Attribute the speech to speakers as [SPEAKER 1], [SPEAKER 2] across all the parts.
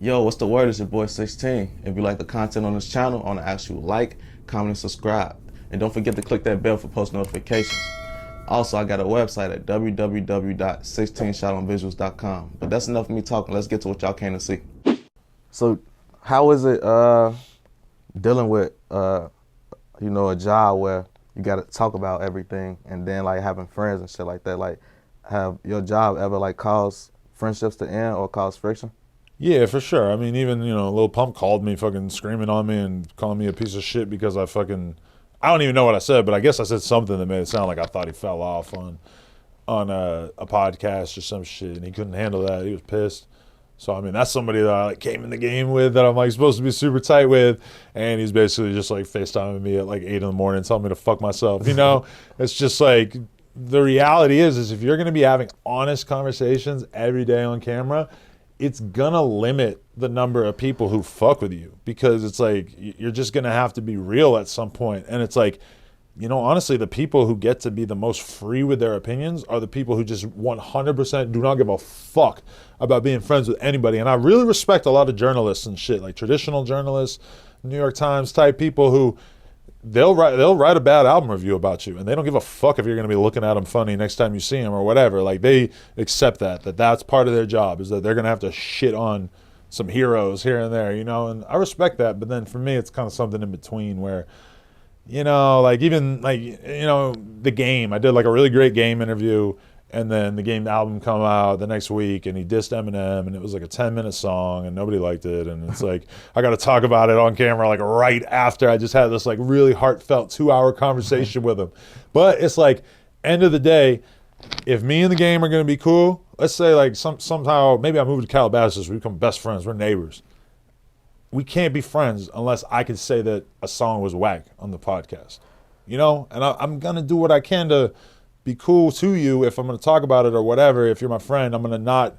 [SPEAKER 1] Yo, what's the word? It's your boy 16. If you like the content on this channel, I want to ask you like, comment, and subscribe. And don't forget to click that bell for post notifications. Also, I got a website at www.16shotonvisuals.com. But that's enough of me talking. Let's get to what y'all came to see. So, how is it dealing with a job where you got to talk about everything, and then like having friends and shit like that? Like, have your job ever like caused friendships to end or cause friction?
[SPEAKER 2] Yeah, for sure. I mean, even, Lil Pump called me fucking screaming on me and calling me a piece of shit because I don't even know what I said, but I guess I said something that made it sound like I thought he fell off on a podcast or some shit, and he couldn't handle that. He was pissed. So, I mean, that's somebody that I like came in the game with, that I'm like supposed to be super tight with, and he's basically just like FaceTiming me at like 8 in the morning telling me to fuck myself, It's just like, the reality is if you're going to be having honest conversations every day on camera, it's gonna limit the number of people who fuck with you, because it's like you're just gonna have to be real at some point. And it's like, honestly, the people who get to be the most free with their opinions are the people who just 100% do not give a fuck about being friends with anybody. And I really respect a lot of journalists and shit, like traditional journalists, New York Times type people who they'll write a bad album review about you, and they don't give a fuck if you're going to be looking at them funny next time you see them or whatever. Like, they accept that's part of their job, is that they're going to have to shit on some heroes here and there, and I respect that. But then for me, it's kind of something in between where, the Game, I did like a really great Game interview, and then the Game album come out the next week, and he dissed Eminem, and it was like a 10-minute song, and nobody liked it. And it's like, I got to talk about it on camera like right after I just had this like really heartfelt 2-hour conversation with him. But it's like, end of the day, if me and the Game are going to be cool, let's say like somehow maybe I move to Calabasas, we become best friends, we're neighbors. We can't be friends unless I can say that a song was whack on the podcast, and I'm going to do what I can to be cool to you. If I'm going to talk about it or whatever, if you're my friend, I'm going to not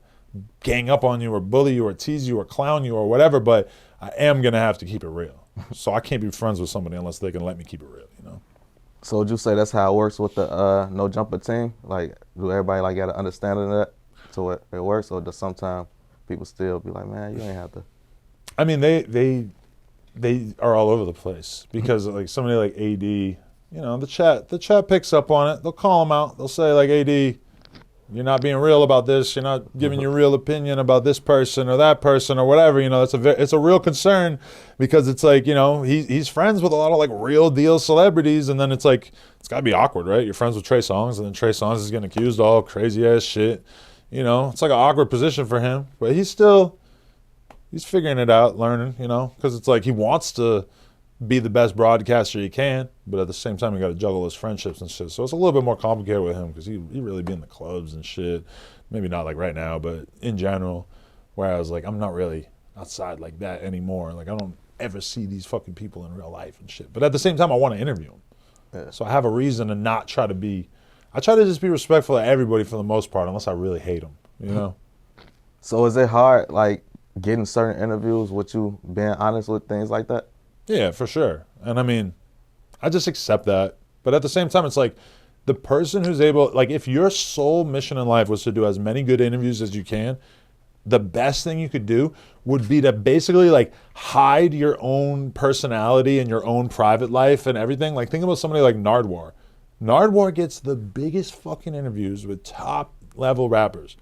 [SPEAKER 2] gang up on you or bully you or tease you or clown you or whatever, but I am going to have to keep it real. So I can't be friends with somebody unless they can let me keep it real,
[SPEAKER 1] So would you say that's how it works with the No Jumper team? Like, do everybody like got an understanding of that so it works, or does sometimes people still be like, man, you ain't have to?
[SPEAKER 2] I mean, they are all over the place, because like somebody like AD, the chat picks up on it. They'll call them out. They'll say like, AD, you're not being real about this. You're not giving your real opinion about this person or that person or whatever. It's a real concern, because it's like, he's friends with a lot of like real deal celebrities, and then it's like, it's gotta be awkward, right? You're friends with Trey Songz, and then Trey Songz is getting accused of all crazy ass shit. It's like an awkward position for him, but he's figuring it out, learning, because it's like he wants to be the best broadcaster he can, but at the same time, you got to juggle his friendships and shit. So it's a little bit more complicated with him, because he really be in the clubs and shit. Maybe not like right now, but in general, whereas like I'm not really outside like that anymore. Like, I don't ever see these fucking people in real life and shit. But at the same time, I want to interview them. Yeah. So I have a reason to not try to be, I try to just be respectful of everybody for the most part, unless I really hate them,
[SPEAKER 1] So is it hard, like, getting certain interviews with you being honest with things like that?
[SPEAKER 2] Yeah, for sure. And I mean, I just accept that. But at the same time, it's like, the person who's able, like, if your sole mission in life was to do as many good interviews as you can, the best thing you could do would be to basically like hide your own personality and your own private life and everything. Like, think about somebody like Nardwuar. Nardwuar gets the biggest fucking interviews with top level rappers.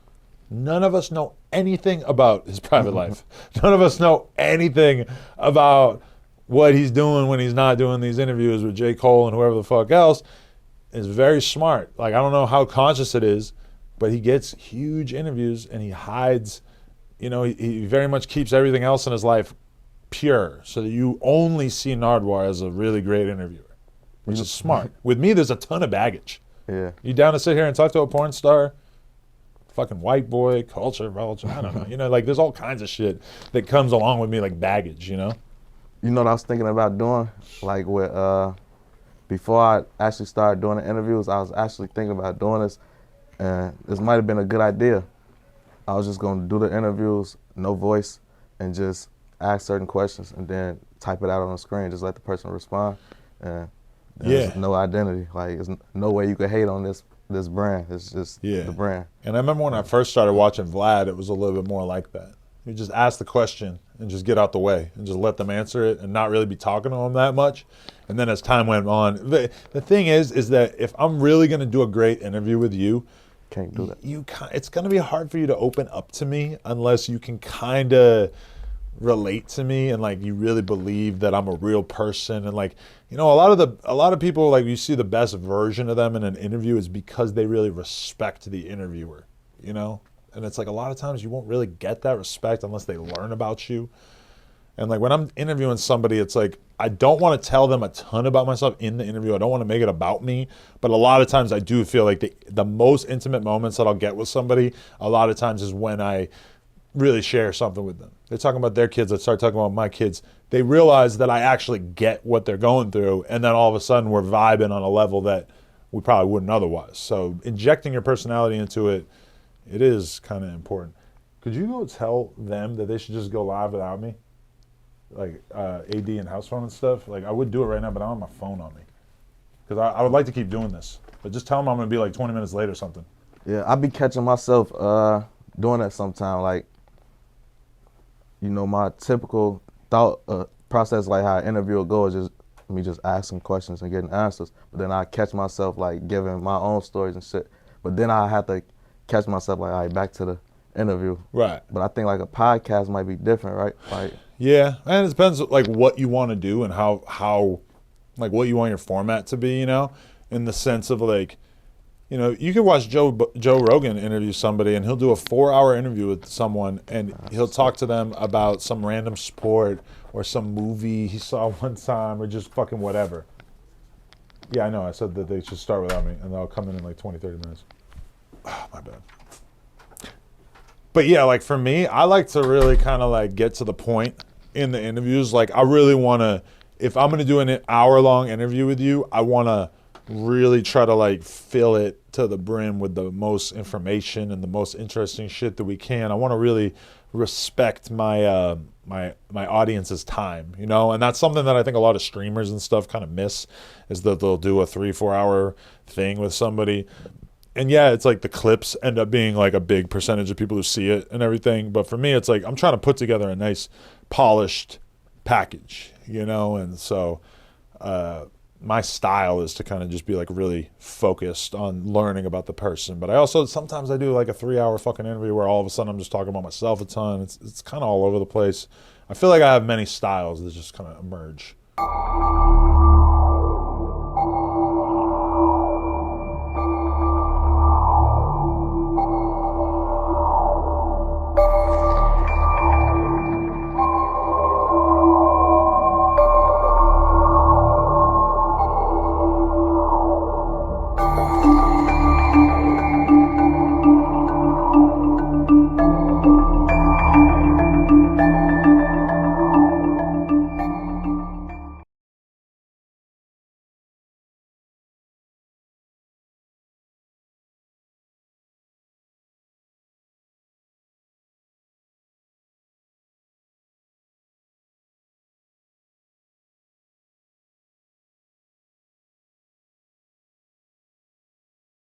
[SPEAKER 2] None of us know anything about his private life. None of us know anything about what he's doing when he's not doing these interviews with J. Cole and whoever the fuck else. Is very smart. Like, I don't know how conscious it is, but he gets huge interviews and he hides, he very much keeps everything else in his life pure, so that you only see Nardwuar as a really great interviewer, which is smart. With me, there's a ton of baggage. Yeah. You down to sit here and talk to a porn star? Fucking white boy, culture, vulture, I don't know. Like, there's all kinds of shit that comes along with me, like baggage,
[SPEAKER 1] You know what I was thinking about doing? Like, with, before I actually started doing the interviews, I was actually thinking about doing this, and this might have been a good idea. I was just gonna do the interviews, no voice, and just ask certain questions, and then type it out on the screen, just let the person respond, and there's no identity. Like, there's no way you could hate on this brand. It's just the brand.
[SPEAKER 2] And I remember when I first started watching Vlad, it was a little bit more like that. You just ask the question and just get out the way and just let them answer it and not really be talking to them that much. And then as time went on, the thing is that if I'm really going to do a great interview with you,
[SPEAKER 1] Can't do that.
[SPEAKER 2] It's going to be hard for you to open up to me unless you can kind of relate to me and like you really believe that I'm a real person. And like, you know, a lot of people, like, you see the best version of them in an interview is because they really respect the interviewer, you know? And it's like a lot of times you won't really get that respect unless they learn about you. And like when I'm interviewing somebody, it's like I don't want to tell them a ton about myself in the interview. I don't want to make it about me. But a lot of times I do feel like the most intimate moments that I'll get with somebody, a lot of times is when I really share something with them. They're talking about their kids. I start talking about my kids. They realize that I actually get what they're going through. And then all of a sudden we're vibing on a level that we probably wouldn't otherwise. So injecting your personality into it, it is kind of important. Could you go tell them that they should just go live without me? Like AD and house phone and stuff? Like I would do it right now, but I don't have my phone on me. Because I would like to keep doing this. But just tell them I'm going to be like 20 minutes late or something.
[SPEAKER 1] Yeah, I be catching myself doing that sometime. Like, you know, my typical thought process, like how an interview will go, is just me just asking questions and getting answers. But then I catch myself like giving my own stories and shit. But then I have to catch myself like, all right, back to the interview.
[SPEAKER 2] Right.
[SPEAKER 1] But I think like a podcast might be different, right? Like,
[SPEAKER 2] yeah, and it depends like what you want to do and how like what you want your format to be, you know, in the sense of like, you know, you can watch Joe Rogan interview somebody and he'll do a 4-hour interview with someone and he'll talk to them about some random sport or some movie he saw one time or just fucking whatever. Yeah, I know. I said that they should start without me and I'll come in like 20, 30 minutes. Oh, my bad. But yeah, like for me, I like to really kind of like get to the point in the interviews. Like I really want to, if I'm going to do an hour-long interview with you, I want to really try to like fill it to the brim with the most information and the most interesting shit that we can. I want to really respect my my audience's time, you know? And that's something that I think a lot of streamers and stuff kind of miss, is that they'll do a 3-4 hour thing with somebody. And yeah, it's like the clips end up being like a big percentage of people who see it and everything. But for me, it's like I'm trying to put together a nice polished package, you know? And so my style is to kind of just be like really focused on learning about the person. But I also, sometimes I do like a 3-hour fucking interview where all of a sudden I'm just talking about myself a ton. It's kind of all over the place. I feel like I have many styles that just kind of emerge.